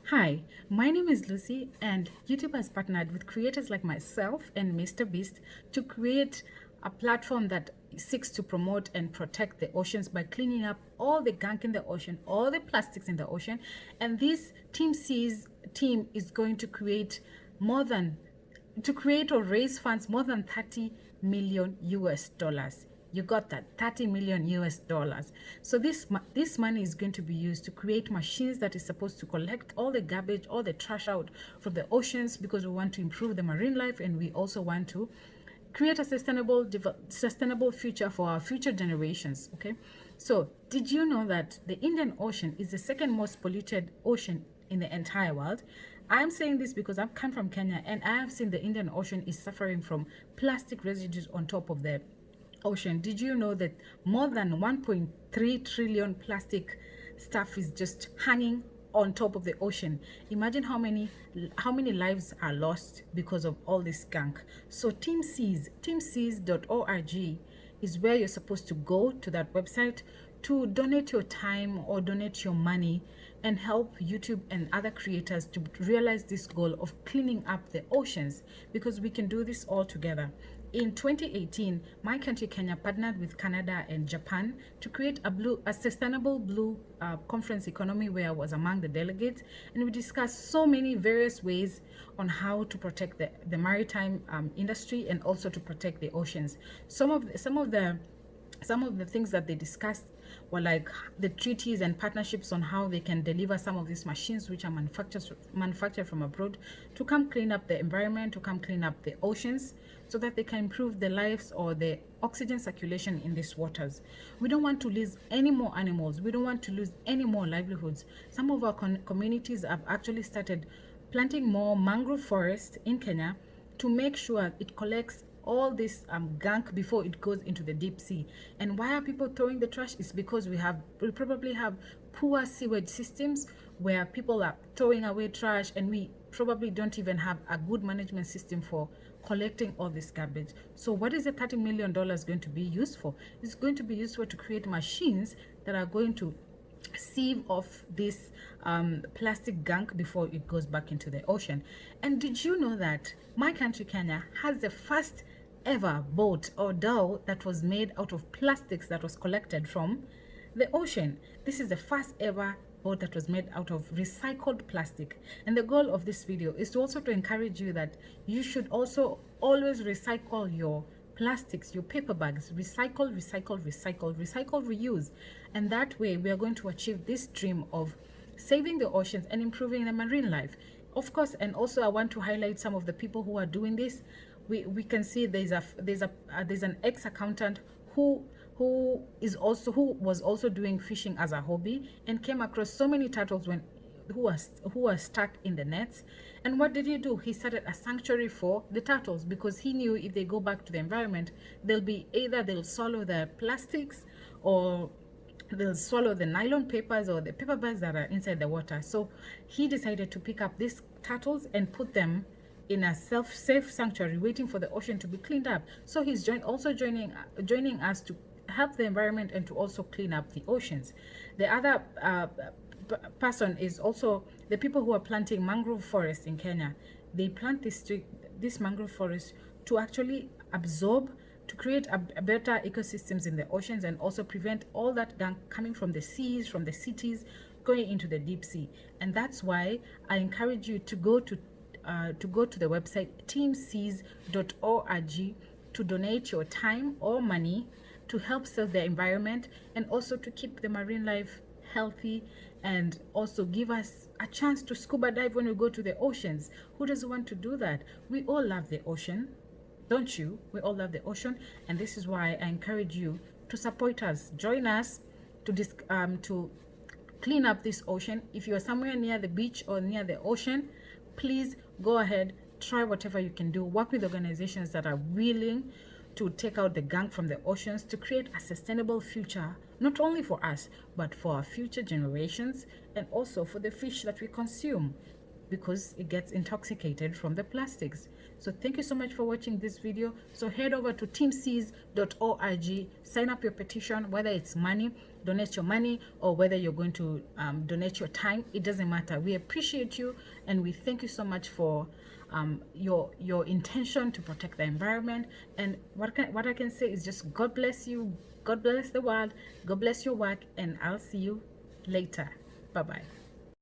Hi, my name is Lucy, and YouTube has partnered with creators like myself and Mr. Beast to create a platform that seeks to promote and protect the oceans by cleaning up all the gunk in the ocean, all the plastics in the ocean. And this Team Seas team is going to create more than to create or raise funds more than 30 million US dollars. You got that, 30 million US dollars. So this money is going to be used to create machines that is supposed to collect all the garbage, all the trash out from the oceans, because we want to improve the marine life, and we also want to create a sustainable future for our future generations. Okay, so did you know that the Indian Ocean is the second most polluted ocean in the entire world? I'm saying this because I've come from Kenya, and I have seen the Indian Ocean is suffering from plastic residues on top of the ocean. Did you know that more than 1.3 trillion plastic stuff is just hanging on top of the ocean? Imagine how many lives are lost because of all this gunk. So teamseas.org is where you're supposed to go to, that website, to donate your time or donate your money and help YouTube and other creators to realize this goal of cleaning up the oceans, because we can do this all together. In 2018, my country Kenya partnered with Canada and Japan to create a sustainable blue conference economy, where I was among the delegates, and we discussed so many various ways on how to protect the maritime industry and also to protect the oceans. Some of the things that they discussed were like the treaties and partnerships on how they can deliver some of these machines which are manufactured from abroad to come clean up the environment, to come clean up the oceans, so that they can improve the lives or the oxygen circulation in these waters. We don't want to lose any more animals. We don't want to lose any more livelihoods. Some of our communities have actually started planting more mangrove forest in Kenya to make sure it collects all this gunk before it goes into the deep sea. And why are people throwing the trash? Is because we probably have poor sewage systems where people are throwing away trash, and we probably don't even have a good management system for collecting all this garbage. So what is the $30 million going to be used for? It's going to be used for to create machines that are going to sieve off this plastic gunk before it goes back into the ocean. And did you know that my country Kenya has the first ever boat or dhow that was made out of plastics that was collected from the ocean? This is the first ever boat that was made out of recycled plastic. And the goal of this video is to also to encourage you that you should also always recycle your plastics, your paper bags. Recycle, recycle, recycle, recycle, reuse. And that way we are going to achieve this dream of saving the oceans and improving the marine life. Of course, and also I want to highlight some of the people who are doing this. We can see there's an ex-accountant who was also doing fishing as a hobby, and came across so many turtles who were stuck in the nets. And what did he do? He started a sanctuary for the turtles, because he knew if they go back to the environment, they'll swallow the plastics, or they'll swallow the nylon papers or the paper bags that are inside the water. So he decided to pick up these turtles and put them in a safe sanctuary, waiting for the ocean to be cleaned up. So he's joining us to help the environment and to also clean up the oceans. The other person is also the people who are planting mangrove forests in Kenya. They plant this mangrove forest to actually absorb, to create a better ecosystems in the oceans, and also prevent all that gunk coming from the seas, from the cities, going into the deep sea. And that's why I encourage you to go to the website teamseas.org to donate your time or money to help save the environment, and also to keep the marine life healthy, and also give us a chance to scuba dive when we go to the oceans. Who doesn't want to do that? We all love the ocean, don't you? We all love the ocean, and this is why I encourage you to support us. Join us to clean up this ocean. If you are somewhere near the beach or near the ocean, please go ahead, try whatever you can do. Work with organizations that are willing to take out the gunk from the oceans to create a sustainable future, not only for us, but for our future generations, and also for the fish that we consume. because it gets intoxicated from the plastics. So thank you so much for watching this video. So head over to teamseas.org, sign up your petition, whether it's money, donate your money, or whether you're going to donate your time. It doesn't matter. We appreciate you, and we thank you so much for your intention to protect the environment. And what I can say is just God bless you, God bless the world, God bless your work, and I'll see you later. Bye bye.